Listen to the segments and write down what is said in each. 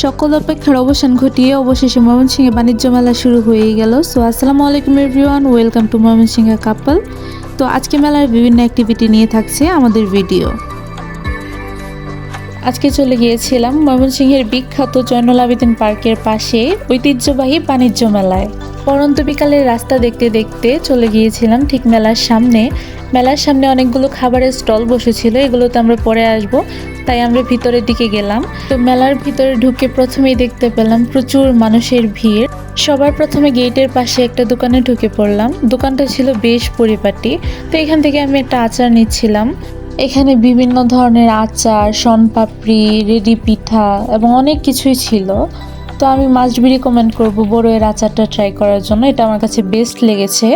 সকল অপেক্ষার অবসান ঘটিয়ে অবশেষে ময়মনসিংহে বাণিজ্য মেলা শুরু হয়ে গেল। সো আসসালামু আলাইকুম এভরিওয়ান, ওয়েলকাম টু ময়মনসিংহে কাপল। তো আজকে মেলার বিভিন্ন অ্যাক্টিভিটি নিয়ে থাকছে আমাদের ভিডিও। আজকে চলে গিয়েছিলাম ময়মনসিংহের বিখ্যাত জয়নুল আবেদিন পার্কের পাশে ঐতিহ্যবাহী বাণিজ্য মেলায়। পরন্ত বিকালের রাস্তা দেখতে দেখতে চলে গিয়েছিলাম ঠিক মেলার সামনে। মেলার সামনে অনেকগুলো খাবারের স্টল বসেছিল, এগুলোতে আমরা পরে আসব, তাই আমরা ভিতরের দিকে গেলাম। তো মেলার ভিতরে ঢুকে প্রথমেই দেখতে পেলাম প্রচুর মানুষের ভিড়। সবার প্রথমে গেটের পাশে একটা দোকানে ঢুকে পড়লাম। দোকানটা ছিল বেশ পরিপাটি। তো এখান থেকে আমি একটা আচার নিচ্ছিলাম। এখানে বিভিন্ন ধরনের আচার, শনপাপড়ি, রেডি পিঠা এবং অনেক কিছুই ছিল। তো আমি মাস্ট বি রিকমেন্ড করবো বড়ইয়ের আচারটা ট্রাই করার জন্য। এটা আমার কাছে বেস্ট লেগেছে,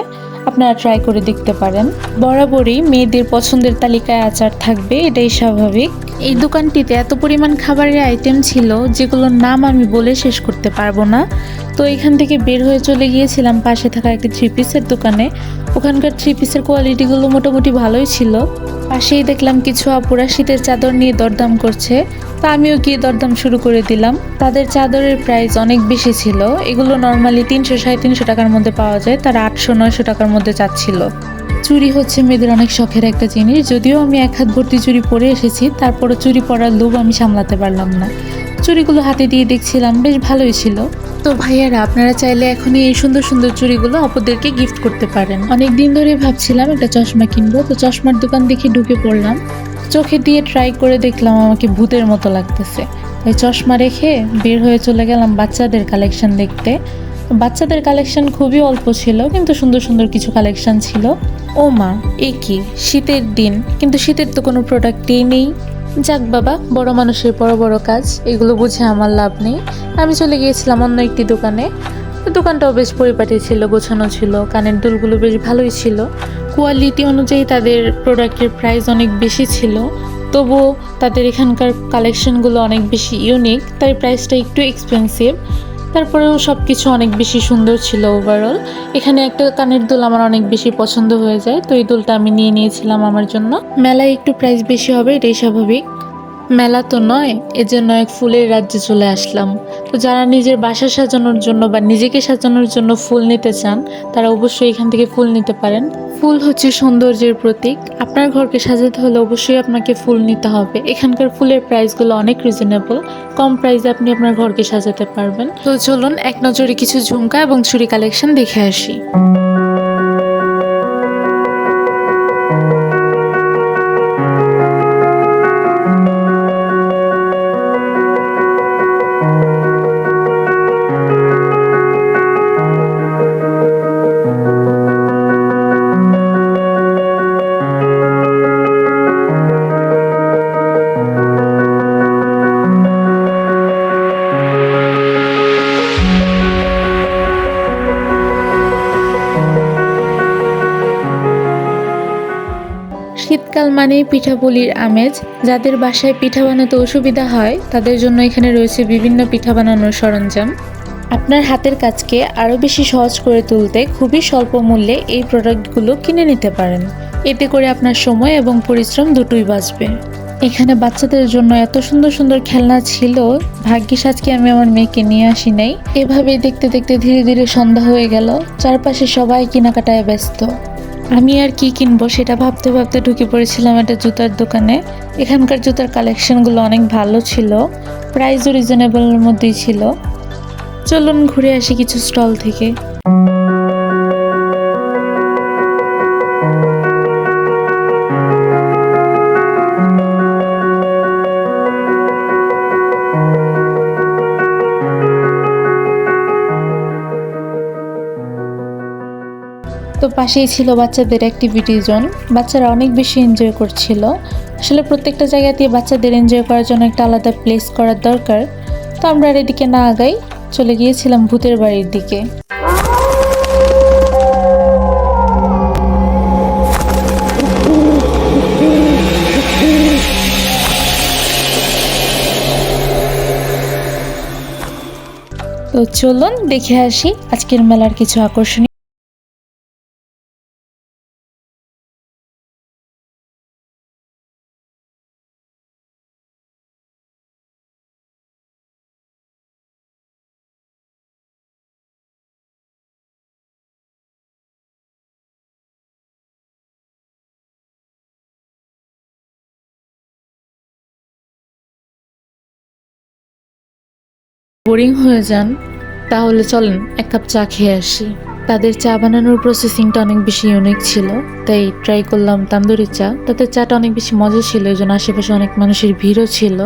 আপনারা ট্রাই করে দেখতে পারেন। বরাবরই মেয়েদের পছন্দের তালিকায় আচার থাকবে, এটাই স্বাভাবিক। এই দোকানটিতে এত পরিমাণ খাবারের আইটেম ছিল যেগুলোর নাম আমি বলে শেষ করতে পারবো না। তো এখান থেকে বের হয়ে চলে গিয়েছিলাম পাশে থাকা একটি থ্রি পিসের দোকানে। ওখানকার থ্রি পিসের কোয়ালিটিগুলো মোটামুটি ভালোই ছিল। পাশেই দেখলাম কিছু আপুরা শীতের চাদর নিয়ে দরদাম করছে, তা আমিও গিয়ে দরদাম শুরু করে দিলাম। তাদের চাদরের প্রাইস অনেক বেশি ছিল। এগুলো নর্মালি 300-350 টাকার মধ্যে পাওয়া যায়, তারা 800-900 টাকার মধ্যে চাচ্ছিল। চুড়ি হচ্ছে মেয়েদের অনেক শখের একটা জিনিস। যদিও আমি এক হাত ভর্তি চুড়ি পরে এসেছি, তারপরও চুড়ি পরার লোভ আমি সামলাতে পারলাম না। চুড়িগুলো হাতে দিয়ে দেখছিলাম, বেশ ভালোই ছিল। তো ভাইয়ারা, আপনারা চাইলে এখনই এই সুন্দর সুন্দর চুড়িগুলো অপরদেরকে গিফট করতে পারেন। অনেক দিন ধরে ভাবছিলাম একটা চশমা কিনবো, তো চশমার দোকান দেখে ঢুকে পড়লাম। চোখে দিয়ে ট্রাই করে দেখলাম আমাকে ভূতের মতো লাগতেছে, তাই চশমা রেখে বের হয়ে চলে গেলাম বাচ্চাদের কালেকশন দেখতে। বাচ্চাদের কালেকশন খুবই অল্প ছিল, কিন্তু সুন্দর সুন্দর কিছু কালেকশন ছিল। ও মা, এ কি শীতের দিন, কিন্তু শীতের তো কোনো প্রোডাক্টই নেই। যাক বাবা, বড় মানুষের বড় বড় কাজ, এগুলো বুঝে আমার লাভ নেই। আমি চলে গিয়েছিলাম অন্য একটি দোকানে। দোকানটাও বেশ পরিপাটি ছিল, গোছানো ছিল, কানের দুলগুলো বেশ ভালোই ছিল। কোয়ালিটি অনুযায়ী তাদের প্রোডাক্টের প্রাইস অনেক বেশি ছিল, তবুও তাদের এখানকার কালেকশনগুলো অনেক বেশি ইউনিক, তাই প্রাইসটা একটু এক্সপেন্সিভ। তারপরেও সব কিছু অনেক বেশি সুন্দর ছিল ওভারঅল। এখানে একটা কানের দুল আমার অনেক বেশি পছন্দ হয়ে যায়, তো এই দুলটা আমি নিয়ে নিয়েছিলাম আমার জন্য। মেলায় একটু প্রাইস বেশি হবে, এটাই স্বাভাবিক। মেলা তো নয়, এজন্য এক ফুলের রাজ্যে চলে আসলাম। তো যারা নিজের বাসা সাজানোর জন্য বা নিজেকে সাজানোর জন্য ফুল নিতে চান, তারা অবশ্যই এখান থেকে ফুল নিতে পারেন। ফুল হচ্ছে সৌন্দর্যের প্রতীক। আপনার ঘরকে সাজাতে হলে অবশ্যই আপনাকে ফুল নিতে হবে। এখানকার ফুলের প্রাইসগুলো অনেক রিজনেবল, কম প্রাইসে আপনি আপনার ঘরকে সাজাতে পারবেন। তো চলুন এক নজরে কিছু ঝুমকা এবং চুড়ি কালেকশন দেখে আসি। শীতকাল মানেই পিঠাপুলির আমেজ। যাদের বাসায় পিঠা বানাতে অসুবিধা হয়, তাদের জন্য এখানে রয়েছে বিভিন্ন পিঠা বানানোর সরঞ্জাম। আপনার হাতের কাজকে আরও বেশি সহজ করে তুলতে খুবই স্বল্প মূল্যে এই প্রোডাক্টগুলো কিনে নিতে পারেন। এতে করে আপনার সময় এবং পরিশ্রম দুটোই বাঁচবে। এখানে বাচ্চাদের জন্য এত সুন্দর সুন্দর খেলনা ছিল, ভাগ্যিস আজকে আমি আমার মেয়েকে নিয়ে আসি নাই। এভাবেই দেখতে দেখতে ধীরে ধীরে সন্ধ্যা হয়ে গেল। চারপাশে সবাই কেনাকাটায় ব্যস্ত। আমি আর কি কিনবো সেটা ভাবতে ভাবতে ঢুকে পড়েছিলাম একটা জুতার দোকানে। এখানকার জুতার কালেকশনগুলো অনেক ভালো ছিল, প্রাইসও রিজনেবলের মধ্যেই ছিল। চলুন ঘুরে আসি কিছু স্টল থেকে। তো পাশেই ছিল বাচ্চাদের অ্যাক্টিভিটি জোন। বাচ্চারা অনেক বেশি এনজয় করছিল। আসলে প্রত্যেকটা জায়গাতেই বাচ্চাদের এনজয় করার জন্য একটা আলাদা প্লেস করার দরকার। তো আমরা আর এদিকে না আগাই, চলে গিয়েছিলাম ভূতের বাড়ির দিকে। তো চলুন দেখে আসি আজকের মেলার কিছু আকর্ষণীয় বোরিং হয়ে যান তাহলে চলেন এক কাপ চা খেয়ে আসি। তাদের চা বানানোর প্রসেসিংটা অনেক বেশি ইউনিক ছিল, তাই ট্রাই করলাম তান্দুরি চা। তাদের চাটা অনেক বেশি মজা ছিল, এই জন্য আশেপাশে অনেক মানুষের ভিড়ও ছিল।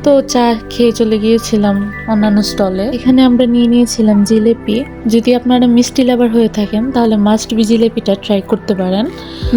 তো চা খেয়ে চলে গিয়েছিলাম অন্যান্য স্টলে। এখানে আমরা নিয়ে নিয়েছিলাম জিলেপি। যদি আপনারা মিষ্টি লাভার হয়ে থাকেন তাহলে মাস্ট বি জিলেপিটা ট্রাই করতে পারেন।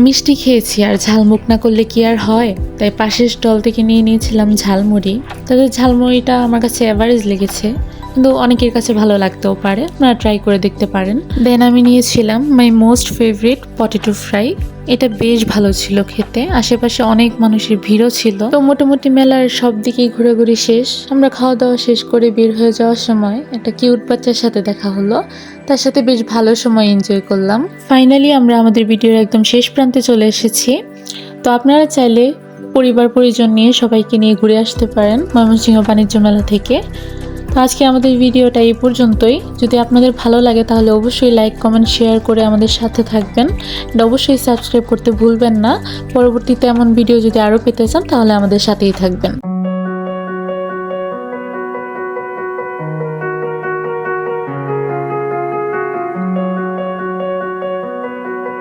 মিষ্টি খেয়েছি আর ঝালমুখ না করলে কি আর হয়, তাই পাশের স্টল থেকে নিয়ে নিয়েছিলাম ঝালমুড়ি। তাদের ঝালমুড়িটা আমার কাছে অ্যাভারেজ লেগেছে, কিন্তু অনেকের কাছে ভালো লাগতেও পারে, আপনারা ট্রাই করে দেখতে পারেন। দেন আমি নিয়েছিলাম my most favourite potato fry. এটা বেশ ভালো ছিল খেতে, আশেপাশে অনেক মানুষের ভিড়ও ছিল। তো মোটামুটি মেলার সব দিকেই ঘোরাঘুরি শেষ। আমরা খাওয়া দাওয়া শেষ করে বের হয়ে যাওয়ার সময় একটা কিউট বাচ্চার সাথে দেখা হলো, তার সাথে বেশ ভালো সময় এনজয় করলাম। ফাইনালি আমরা আমাদের ভিডিওর একদম শেষ প্রান্তে চলে এসেছি। তো আপনারা চাইলে পরিবার পরিজন নিয়ে সবাইকে নিয়ে ঘুরে আসতে পারেন ময়মনসিংহ বাণিজ্য মেলা থেকে। তো আজকে আমাদের ভিডিওটা এই পর্যন্তই। যদি আপনাদের ভালো লাগে তাহলে অবশ্যই লাইক কমেন্ট শেয়ার করে আমাদের সাথে থাকবেন। আর অবশ্যই সাবস্ক্রাইব করতে ভুলবেন না। পরবর্তীতে এমন ভিডিও যদি আরও পেতে চান তাহলে আমাদের সাথেই থাকবেন।